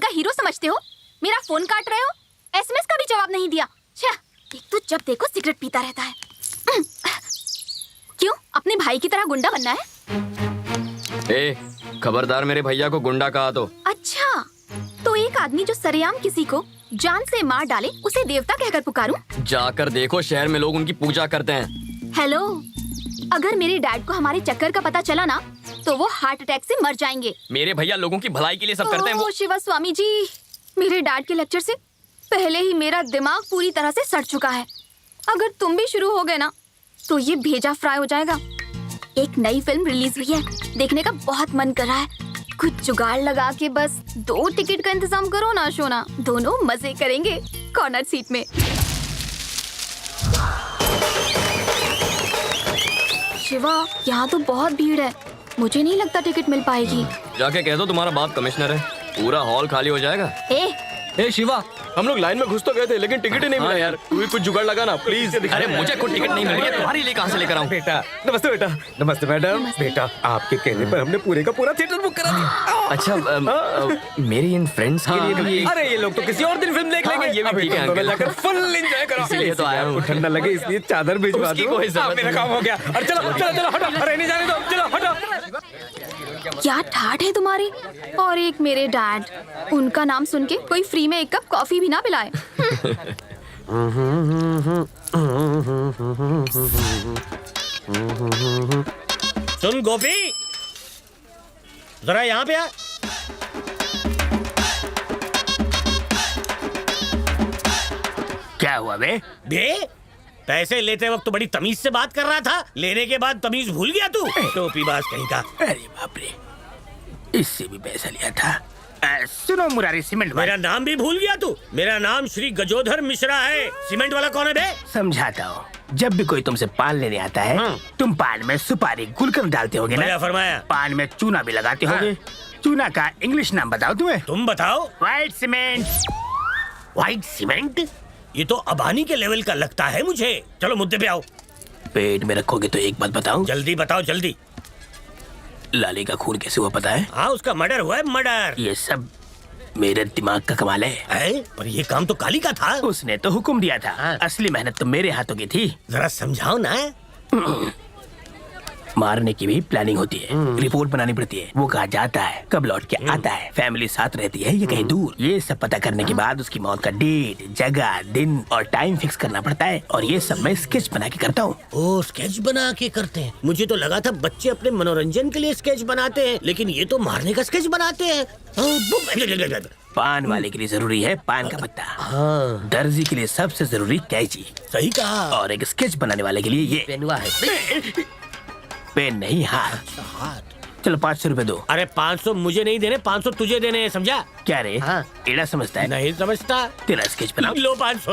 उनका हीरो समझते हो? मेरा फोन काट रहे हो, एसएमएस का भी जवाब नहीं दिया। एक तो जब देखो सिगरेट पीता रहता है। क्यों, अपने भाई की तरह गुंडा बनना है? ए, खबरदार मेरे भैया को गुंडा कहा तो। अच्छा, तो एक आदमी जो सरेआम किसी को जान से मार डाले उसे देवता कहकर पुकारूं? जाकर देखो, शहर में लोग उनकी पूजा करते हैं। हेलो, अगर मेरे डैड को हमारे चक्कर का पता चला ना तो वो हार्ट अटैक से मर जाएंगे। मेरे भैया लोगों की भलाई के लिए सब करते हैं। वो शिवा स्वामी जी, मेरे डैड के लेक्चर से पहले ही मेरा दिमाग पूरी तरह से सड़ चुका है। अगर तुम भी शुरू हो गए ना तो ये भेजा फ्राई हो जाएगा। एक नई फिल्म रिलीज हुई है, देखने का बहुत मन कर रहा है। कुछ जुगाड़ लगा के बस 2 टिकट का इंतजाम करो ना शोना, दोनों मजे करेंगे कॉर्नर सीट में। शिवा, यहाँ तो बहुत भीड़ है, मुझे नहीं लगता टिकट मिल पाएगी। जाके कह दो तुम्हारा बाप कमिश्नर है, पूरा हॉल खाली हो जाएगा। ए शिवा, हम लोग लाइन में घुस तो गए थे लेकिन टिकट ही नहीं मिला यार। तू भी कुछ जुगाड़ लगा ना प्लीज। अरे मुझे कोई टिकट नहीं मिल रही है, तुम्हारे लिए कहाँ से लेकर आऊँ? बेटा नमस्ते। बेटा नमस्ते मैडम। बेटा आपके कहने पर हमने पूरे का पूरा थिएटर बुक करा दिया। अच्छा, मेरी इन फ्रेंड्स के लिए भी। अरे ये लोग तो किसी और दिन फिल्म देख लेंगे। ये भी ठीक है अंकल, जाकर फुल एंजॉय करो। इसलिए तो आया हूँ। ठंडा लगे इसलिए चादर भिजवा दो। कोई जरूरत मेरा काम हो गया। अरे चलो चलो चलो हटो, अरे नहीं जाने दो, चलो हटो। क्या ठाठ है तुम्हारी। और एक मेरे डैड, उनका नाम सुन के कोई फ्री में 1 कप कॉफी भी ना पिलाए। सुन गोपी, जरा यहाँ पे आ। क्या हुआ बे? पैसे लेते वक्त तो बड़ी तमीज से बात कर रहा था, लेने के बाद तमीज भूल गया तू। टोपीबाज कहीं का। अरे बाप रे, इससे भी पैसा लिया था। सुनो मुरारी, सीमेंट मेरा नाम भी भूल गया तू। मेरा नाम श्री गजोधर मिश्रा है। सीमेंट वाला कौन है बे? समझाता हूँ। जब भी कोई तुमसे पान लेने आता है, तुम पान में सुपारी गुलकंद डालते होगे ना? फरमाया। पान में चूना भी लगाते होगे। चूना का इंग्लिश नाम बताओ तुम्हें। तुम बताओ। White cement. White cement? ये तो अबानी के लेवल का लगता है मुझे। चलो मुद्दे पे आओ। पेट में रखोगे तो एक बात बताऊं? जल्दी बताओ जल्दी। लाली का खून कैसे हुआ पता है? हाँ, उसका मर्डर हुआ है, मर्डर। ये सब मेरे दिमाग का कमाल है। पर ये काम तो काली का था। उसने तो हुक्म दिया था। असली मेहनत तो मेरे हाथों की थी। जरा समझाओ ना। मारने की भी प्लानिंग होती है, रिपोर्ट बनानी पड़ती है, वो कहाँ जाता है, कब लौट के आता है, फैमिली साथ रहती है या कहीं दूर। ये सब पता करने के बाद उसकी मौत का डेट, जगह, दिन और टाइम फिक्स करना पड़ता है। और ये सब मैं स्केच बना के करता हूँ। ओ, स्केच बना के करते हैं। मुझे तो लगा था बच्चे अपने मनोरंजन के लिए स्केच बनाते हैं, लेकिन ये तो मारने का स्केच बनाते हैं। पान वाले के लिए जरूरी है पान का पत्ता। दर्जी के लिए सबसे जरूरी कैंची। सही कहा। और एक स्केच बनाने वाले के लिए ये पेनवा है। पेन नहीं, हाथ। चलो 500 रुपए दो। अरे 500 मुझे नहीं देने, 500 तुझे देने, समझा? क्या रे? एड़ा समझता है? नहीं समझता। तेरा स्केच बनाओ। लो 500।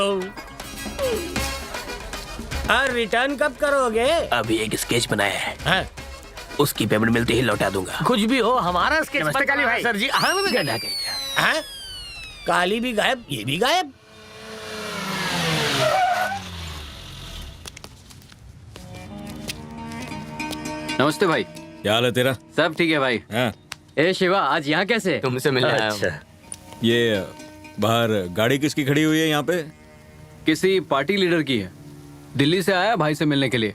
और रिटर्न कब करोगे? अभी एक स्केच बनाया है, उसकी पेमेंट मिलते ही लौटा दूंगा। कुछ भी हो, हमारा स्केच नमस्ते काली भाई। सर जी। गधा कहीं का। काली भी गायब, ये भी गायब। नमस्ते भाई। क्या हाल है तेरा? सब ठीक है भाई। ए शिवा, आज यहाँ कैसे? तुमसे मिलने आया हूँ। ये बाहर गाड़ी किसकी खड़ी हुई है यहाँ पे? किसी पार्टी लीडर की है। दिल्ली से आया भाई से मिलने के लिए।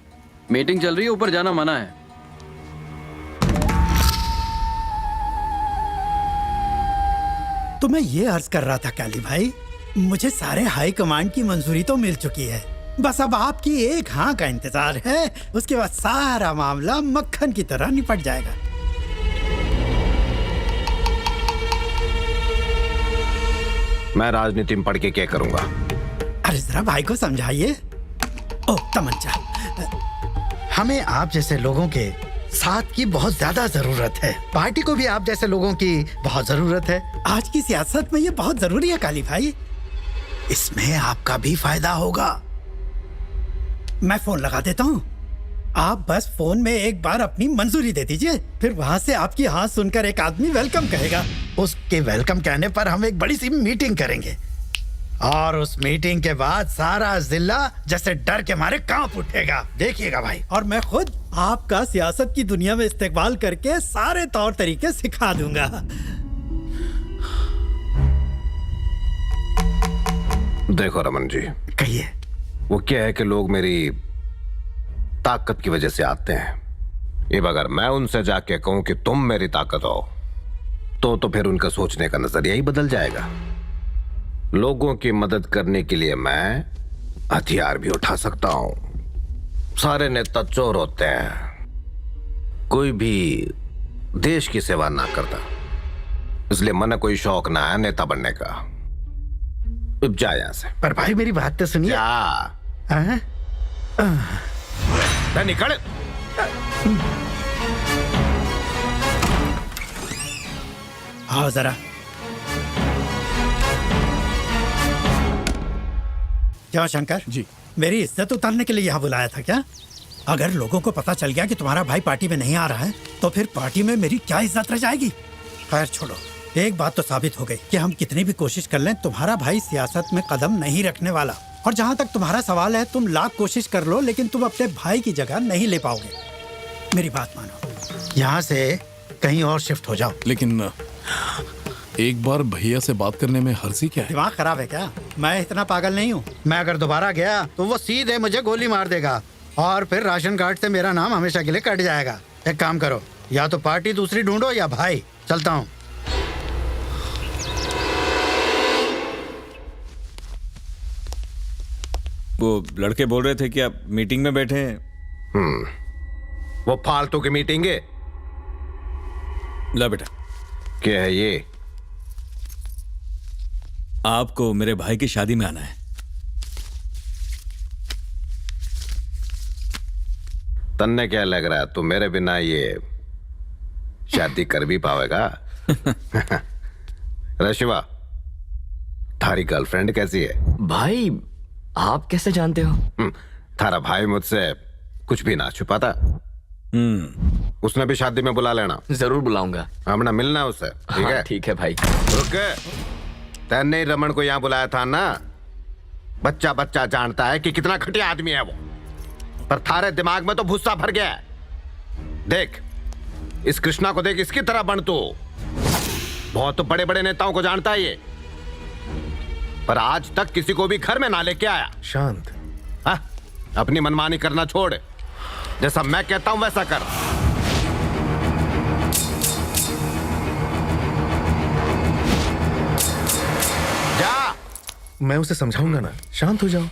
मीटिंग चल रही है, ऊपर जाना मना है। तो मैं ये अर्ज कर रहा था काली भाई, मुझे सारे हाई कमांड की मंजूरी तो मिल चुकी है, बस अब आपकी एक हाँ का इंतजार है। उसके बाद सारा मामला मक्खन की तरह निपट जाएगा। मैं राजनीति में पढ़ के क्या करूंगा? अरे जरा भाई को समझाइए। ओ तमंचा, हमें आप जैसे लोगों के साथ की बहुत ज्यादा जरूरत है। पार्टी को भी आप जैसे लोगों की बहुत जरूरत है। आज की सियासत में ये बहुत जरूरी है काली भाई, इसमें आपका भी फायदा होगा। मैं फोन लगा देता हूँ, आप बस फोन में एक बार अपनी मंजूरी दे दीजिए, फिर वहाँ से आपकी हाँ सुनकर एक आदमी वेलकम कहेगा। उसके वेलकम कहने पर हम एक बड़ी सी मीटिंग करेंगे और उस मीटिंग के बाद सारा जिला जैसे डर के मारे कांप उठेगा। देखिएगा भाई, और मैं खुद आपका सियासत की दुनिया में इस्तेमाल करके सारे तौर तरीके सिखा दूंगा। देखो रमन जी, कहिए। वो क्या है कि लोग मेरी ताकत की वजह से आते हैं। अब अगर मैं उनसे जाके कहूं कि तुम मेरी ताकत हो तो फिर उनका सोचने का नजरिया ही बदल जाएगा। लोगों की मदद करने के लिए मैं हथियार भी उठा सकता हूं। सारे नेता चोर होते हैं, कोई भी देश की सेवा ना करता, इसलिए मन कोई शौक ना है नेता बनने का। अब जा यहां से। पर भाई मेरी बात तो सुनिए। जा। हाँ? निकल। आओ जरा। क्या शंकर जी, मेरी इज्जत उतारने के लिए यहाँ बुलाया था क्या? अगर लोगों को पता चल गया कि तुम्हारा भाई पार्टी में नहीं आ रहा है तो फिर पार्टी में मेरी क्या इज्जत रह जाएगी? खैर छोड़ो, एक बात तो साबित हो गई कि हम कितनी भी कोशिश कर लें तुम्हारा भाई सियासत में कदम नहीं रखने वाला। और जहाँ तक तुम्हारा सवाल है, तुम लाख कोशिश कर लो लेकिन तुम अपने भाई की जगह नहीं ले पाओगे। मेरी बात मानो, यहाँ से कहीं और शिफ्ट हो जाओ। लेकिन एक बार भैया से बात करने में हर्जी क्या है? दिमाग खराब है क्या? मैं इतना पागल नहीं हूँ। मैं अगर दोबारा गया तो वो सीधे मुझे गोली मार देगा और फिर राशन कार्ड से मेरा नाम हमेशा के लिए कट जाएगा। एक काम करो, या तो पार्टी दूसरी ढूंढो या भाई। चलता हूँ। वो लड़के बोल रहे थे कि आप मीटिंग में बैठे हैं। वो फालतू की मीटिंग है। ला बेटा, क्या है ये? आपको मेरे भाई की शादी में आना है। तन्ने क्या लग रहा है, तू मेरे बिना ये शादी कर भी पावेगा? अरे शिवा, थारी गर्लफ्रेंड कैसी है? भाई आप कैसे जानते हो? थारा भाई मुझसे कुछ भी ना छुपाता। उसने भी शादी में बुला लेना। जरूर बुलाऊंगा। हमने मिलना है उससे, ठीक है? ठीक है भाई। रुक, तैने ही रमन को यहाँ बुलाया था ना? बच्चा बच्चा जानता है कि कितना घटिया आदमी है वो, पर थारे दिमाग में तो भुस्सा भर गया है। देख इस कृष्णा को, देख इसकी तरह बन तू। बहुत तो बड़े बड़े नेताओं को जानता है ये, पर आज तक किसी को भी घर में ना लेके आया। शांत। हाँ, अपनी मनमानी करना छोड़, जैसा मैं कहता हूं वैसा कर। जा। मैं उसे समझाऊंगा ना, शांत हो जाओ।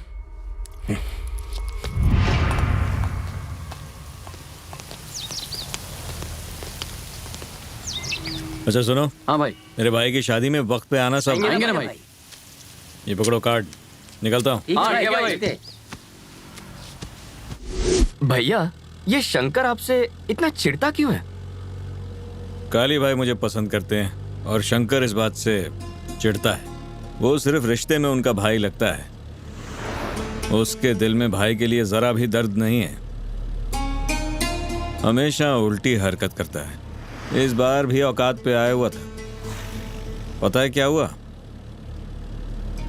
अच्छा सुनो। हाँ भाई। मेरे भाई की शादी में वक्त पे आना सब। आएंगे ना भाई। ये पकड़ो कार्ड, निकलता हूँ। हाँ ठीक है भाई। भैया ये शंकर आपसे इतना चिढ़ता क्यों है? काली भाई मुझे पसंद करते हैं और शंकर इस बात से चिढ़ता है। वो सिर्फ रिश्ते में उनका भाई लगता है, उसके दिल में भाई के लिए जरा भी दर्द नहीं है। हमेशा उल्टी हरकत करता है। इस बार भी औकात पे आया हुआ था। पता है क्या हुआ?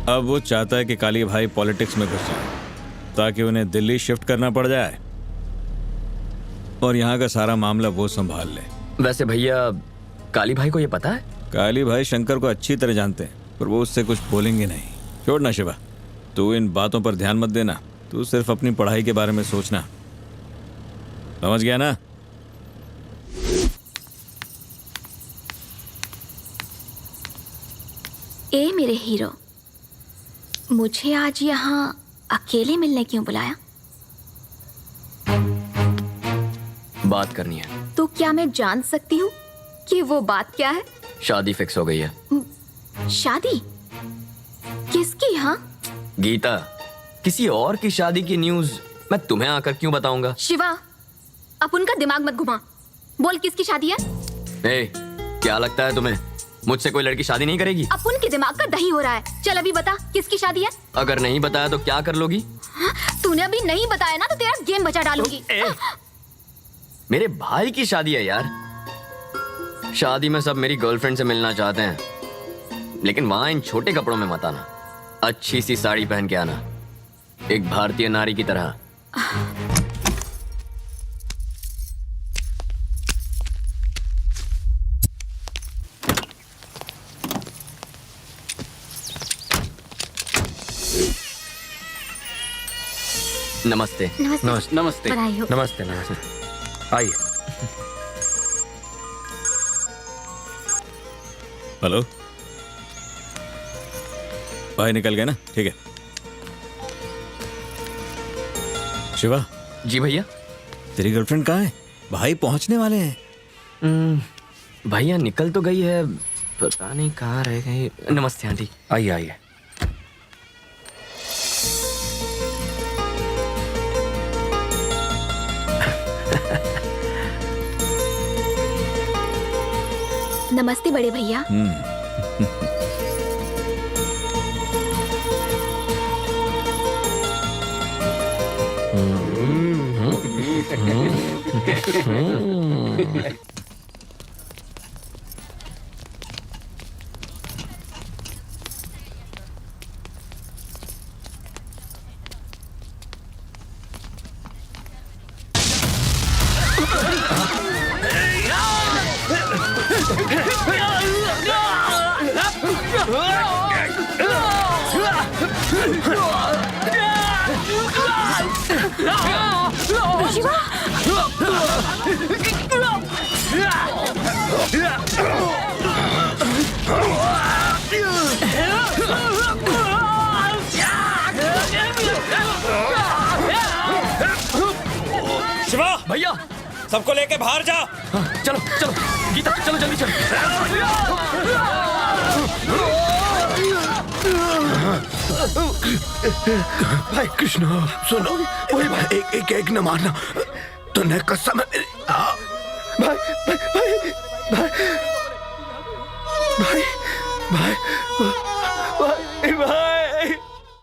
अब वो चाहता है कि काली भाई पॉलिटिक्स में घुस जाए ताकि उन्हें दिल्ली शिफ्ट करना पड़ जाए और यहाँ का सारा मामला वो संभाल ले। वैसे भैया काली भाई को ये पता है? काली भाई शंकर को अच्छी तरह जानते हैं, पर वो उससे कुछ बोलेंगे नहीं। छोड़ ना शिवा, तू इन बातों पर ध्यान मत देना। तू सिर्फ अपनी पढ़ाई के बारे में सोचना, समझ गया ना? ए मेरे हीरो, मुझे आज यहाँ अकेले मिलने क्यों बुलाया? बात करनी है। तो क्या मैं जान सकती हूँ कि वो बात क्या है? शादी फिक्स हो गई है। शादी? किसकी? हाँ गीता, किसी और की शादी की न्यूज मैं तुम्हें आकर क्यों बताऊंगा? शिवा, अब उनका दिमाग मत घुमा। बोल किसकी शादी है? ए, क्या लगता है तुम्हें मुझसे कोई लड़की शादी नहीं करेगी? अपुन के दिमाग का दही हो रहा है। चल अभी बता किसकी शादी है? अगर नहीं बताया तो क्या कर लोगी? तूने अभी नहीं बताया ना तो तेरा गेम बचा डालूंगी। मेरे भाई की शादी है यार। शादी में सब मेरी गर्लफ्रेंड से मिलना चाहते हैं, लेकिन वहां इन छोटे कपड़ों में मत आना। अच्छी सी साड़ी पहन के आना, एक भारतीय नारी की तरह। नमस्ते। नमस्ते। नमस्ते। बधाई हो। नमस्ते नमस्ते। आइए। हेलो, भाई निकल गए ना? ठीक है। शिवा, जी भैया। तेरी गर्लफ्रेंड कहाँ है? भाई पहुंचने वाले हैं। भैया निकल तो गई है, पता नहीं कहाँ रह गई। नमस्ते आंटी। आइए आइए। नमस्ते बड़े भैया। शिवा, भैया सबको लेके बाहर जा। चलो चलो गीता, चलो जल्दी चलो। भाई कृष्ण सुनो, ओए भाई एक एक न मारना, तूने कसम है मेरी। भाई भाई भाई भाई भाई भाई भाई भाई